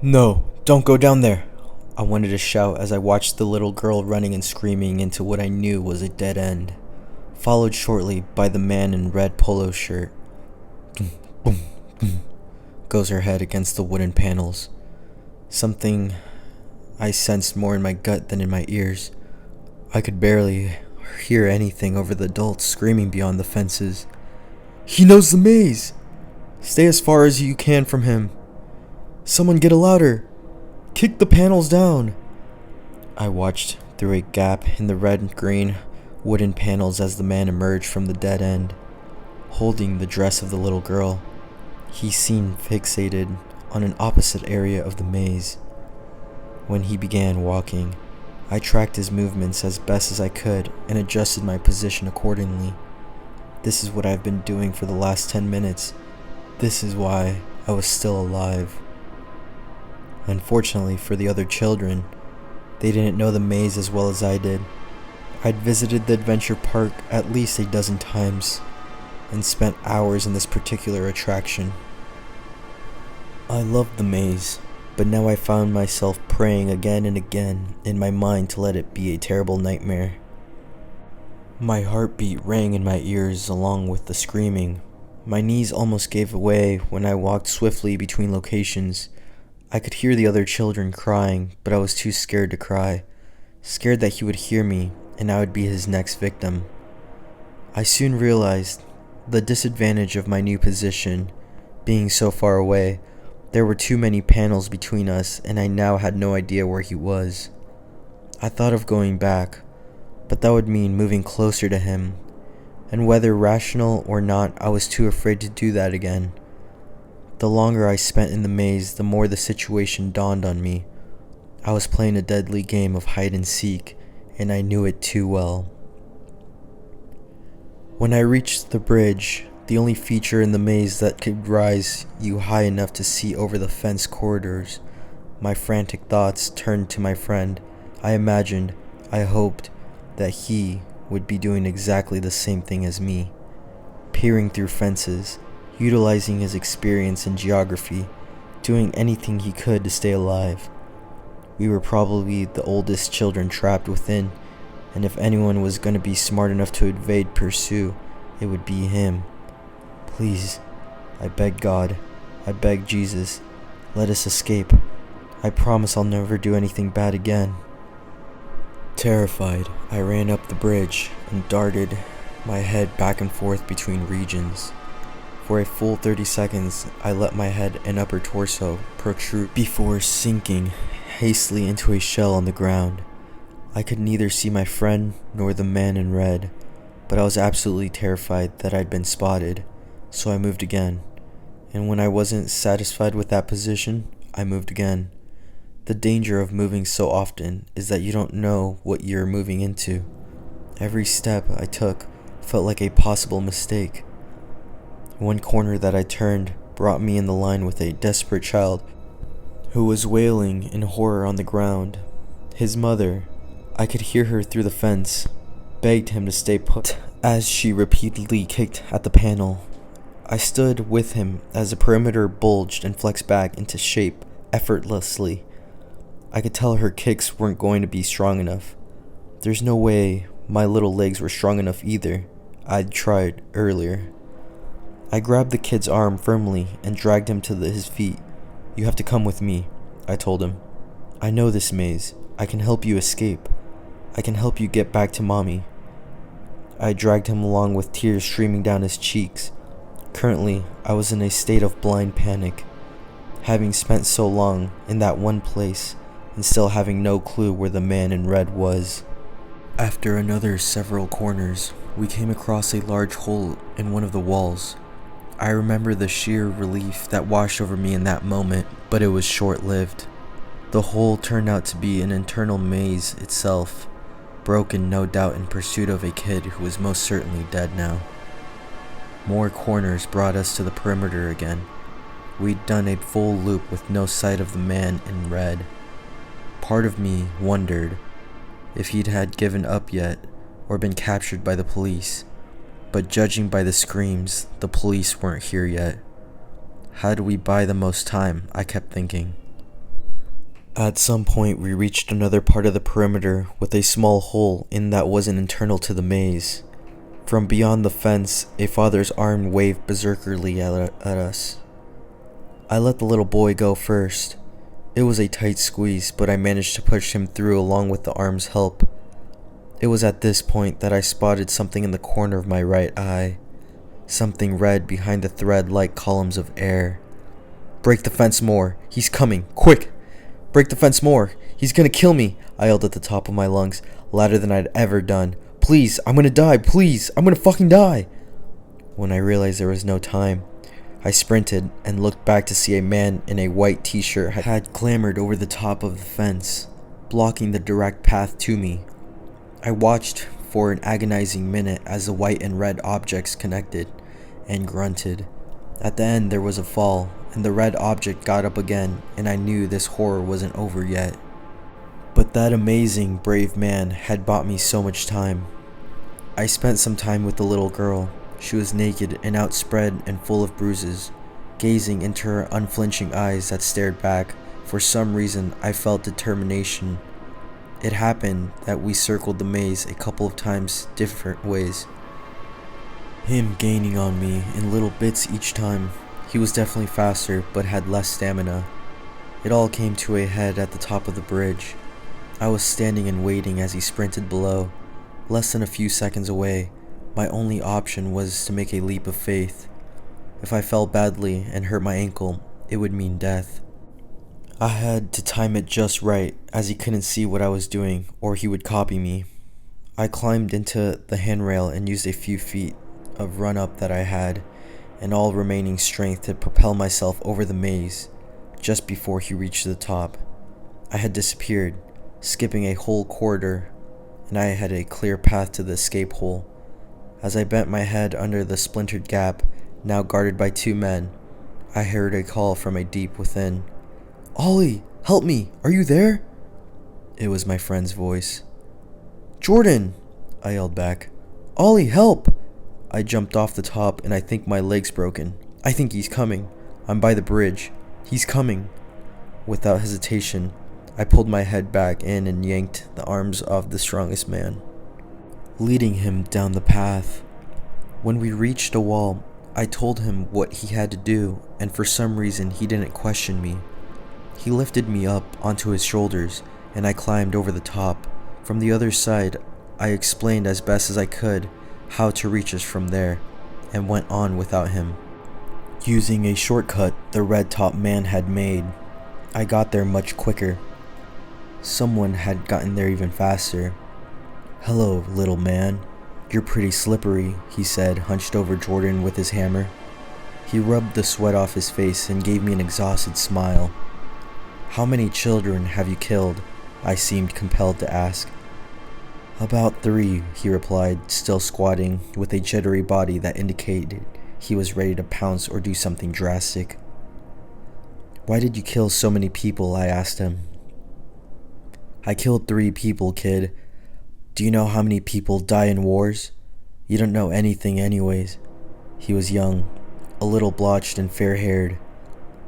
No, don't go down there. I wanted to shout as I watched the little girl running and screaming into what I knew was a dead end, followed shortly by the man in red polo shirt. Boom, boom, boom, goes her head against the wooden panels. Something I sensed more in my gut than in my ears. I could barely hear anything over the adults screaming beyond the fences. He knows the maze! Stay as far as you can from him. Someone get a ladder! Kick the panels down! I watched through a gap in the red and green wooden panels as the man emerged from the dead end, holding the dress of the little girl. He seemed fixated on an opposite area of the maze. When he began walking, I tracked his movements as best as I could and adjusted my position accordingly. This is what I've been doing for the last 10 minutes. This is why I was still alive. Unfortunately for the other children, they didn't know the maze as well as I did. I'd visited the adventure park at least a dozen times and spent hours in this particular attraction. I loved the maze, but now I found myself praying again and again in my mind to let it be a terrible nightmare. My heartbeat rang in my ears along with the screaming. My knees almost gave way when I walked swiftly between locations. I could hear the other children crying, but I was too scared to cry, scared that he would hear me and I would be his next victim. I soon realized the disadvantage of my new position, being so far away. There were too many panels between us and I now had no idea where he was. I thought of going back, but that would mean moving closer to him, and whether rational or not, I was too afraid to do that again. The longer I spent in the maze, the more the situation dawned on me. I was playing a deadly game of hide and seek, and I knew it too well. When I reached the bridge, the only feature in the maze that could rise you high enough to see over the fence corridors, my frantic thoughts turned to my friend. I imagined, I hoped, that he would be doing exactly the same thing as me, peering through fences, utilizing his experience in geography, doing anything he could to stay alive. We were probably the oldest children trapped within, and if anyone was going to be smart enough to evade pursuit, it would be him. Please, I beg God, I beg Jesus, let us escape. I promise I'll never do anything bad again. Terrified, I ran up the bridge and darted my head back and forth between regions. For a full 30 seconds, I let my head and upper torso protrude before sinking hastily into a shell on the ground. I could neither see my friend nor the man in red, but I was absolutely terrified that I'd been spotted, so I moved again. And when I wasn't satisfied with that position, I moved again. The danger of moving so often is that you don't know what you're moving into. Every step I took felt like a possible mistake. One corner that I turned brought me in the line with a desperate child who was wailing in horror on the ground. His mother, I could hear her through the fence, begged him to stay put as she repeatedly kicked at the panel. I stood with him as the perimeter bulged and flexed back into shape effortlessly. I could tell her kicks weren't going to be strong enough. There's no way my little legs were strong enough either. I'd tried earlier. I grabbed the kid's arm firmly and dragged him to his feet. You have to come with me, I told him. I know this maze. I can help you escape. I can help you get back to mommy. I dragged him along with tears streaming down his cheeks. Currently, I was in a state of blind panic, having spent so long in that one place and still having no clue where the man in red was. After another several corners, we came across a large hole in one of the walls. I remember the sheer relief that washed over me in that moment, but it was short-lived. The hole turned out to be an internal maze itself, broken no doubt in pursuit of a kid who was most certainly dead now. More corners brought us to the perimeter again. We'd done a full loop with no sight of the man in red. Part of me wondered if he'd had given up yet or been captured by the police. But judging by the screams, the police weren't here yet. How do we buy the most time? I kept thinking. At some point, we reached another part of the perimeter with a small hole in that wasn't internal to the maze. From beyond the fence, a father's arm waved berserkerly at us. I let the little boy go first. It was a tight squeeze, but I managed to push him through along with the arm's help. It was at this point that I spotted something in the corner of my right eye. Something red behind the thread-like columns of air. "Break the fence more! He's coming! Quick! Break the fence more! He's gonna kill me!" I yelled at the top of my lungs, louder than I'd ever done. "Please, I'm gonna die! Please, I'm gonna fucking die!" When I realized there was no time, I sprinted and looked back to see a man in a white t-shirt had clambered over the top of the fence, blocking the direct path to me. I watched for an agonizing minute as the white and red objects connected, and grunted. At the end there was a fall, and the red object got up again, and I knew this horror wasn't over yet. But that amazing, brave man had bought me so much time. I spent some time with the little girl. She was naked and outspread and full of bruises. Gazing into her unflinching eyes that stared back, for some reason I felt determination. It happened that we circled the maze a couple of times different ways. Him gaining on me in little bits each time. He was definitely faster, but had less stamina. It all came to a head at the top of the bridge. I was standing and waiting as he sprinted below. Less than a few seconds away, my only option was to make a leap of faith. If I fell badly and hurt my ankle, it would mean death. I had to time it just right, as he couldn't see what I was doing, or he would copy me. I climbed into the handrail and used a few feet of run-up that I had, and all remaining strength to propel myself over the maze, just before he reached the top. I had disappeared, skipping a whole corridor, and I had a clear path to the escape hole. As I bent my head under the splintered gap, now guarded by two men, I heard a call from a deep within. "Ollie, help me! Are you there?" It was my friend's voice. "Jordan!" I yelled back. "Ollie, help!" I jumped off the top and I think my leg's broken. "I think he's coming. I'm by the bridge. He's coming." Without hesitation, I pulled my head back in and yanked the arms of the strongest man, leading him down the path. When we reached a wall, I told him what he had to do, and for some reason he didn't question me. He lifted me up onto his shoulders, and I climbed over the top. From the other side, I explained as best as I could how to reach us from there, and went on without him, using a shortcut the red-top man had made. I got there much quicker. Someone had gotten there even faster. "Hello, little man. You're pretty slippery," he said, hunched over Jordan with his hammer. He rubbed the sweat off his face and gave me an exhausted smile. "How many children have you killed?" I seemed compelled to ask. "About 3, he replied, still squatting, with a jittery body that indicated he was ready to pounce or do something drastic. "Why did you kill so many people?" I asked him. "I killed 3 people, kid. Do you know how many people die in wars? You don't know anything anyways." He was young, a little blotched and fair-haired.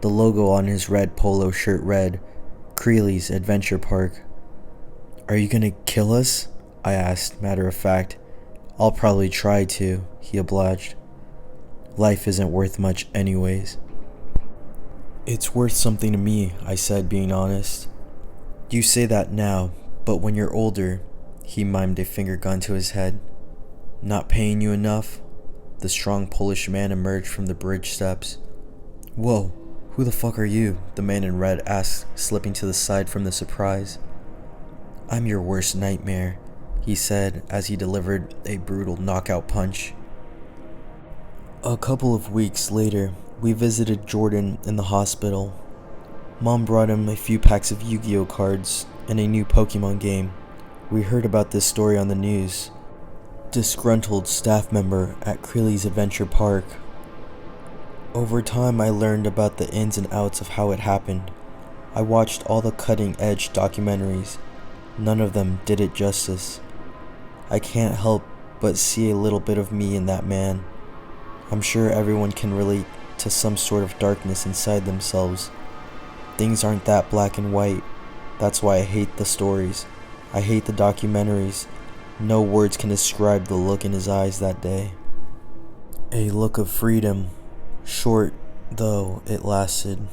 The logo on his red polo shirt read, "Creely's Adventure Park." "Are you gonna kill us?" I asked, matter of fact. "I'll probably try to," he obliged. "Life isn't worth much anyways." "It's worth something to me," I said, being honest. "You say that now, but when you're older," he mimed a finger gun to his head. "Not paying you enough?" The strong Polish man emerged from the bridge steps. "Whoa, who the fuck are you?" the man in red asked, slipping to the side from the surprise. "I'm your worst nightmare," he said as he delivered a brutal knockout punch. A couple of weeks later, we visited Jordan in the hospital. Mom brought him a few packs of Yu-Gi-Oh cards and a new Pokemon game. We heard about this story on the news. Disgruntled staff member at Creely's Adventure Park. Over time, I learned about the ins and outs of how it happened. I watched all the cutting-edge documentaries. None of them did it justice. I can't help but see a little bit of me in that man. I'm sure everyone can relate to some sort of darkness inside themselves. Things aren't that black and white. That's why I hate the stories. I hate the documentaries. No words can describe the look in his eyes that day. A look of freedom, short though it lasted.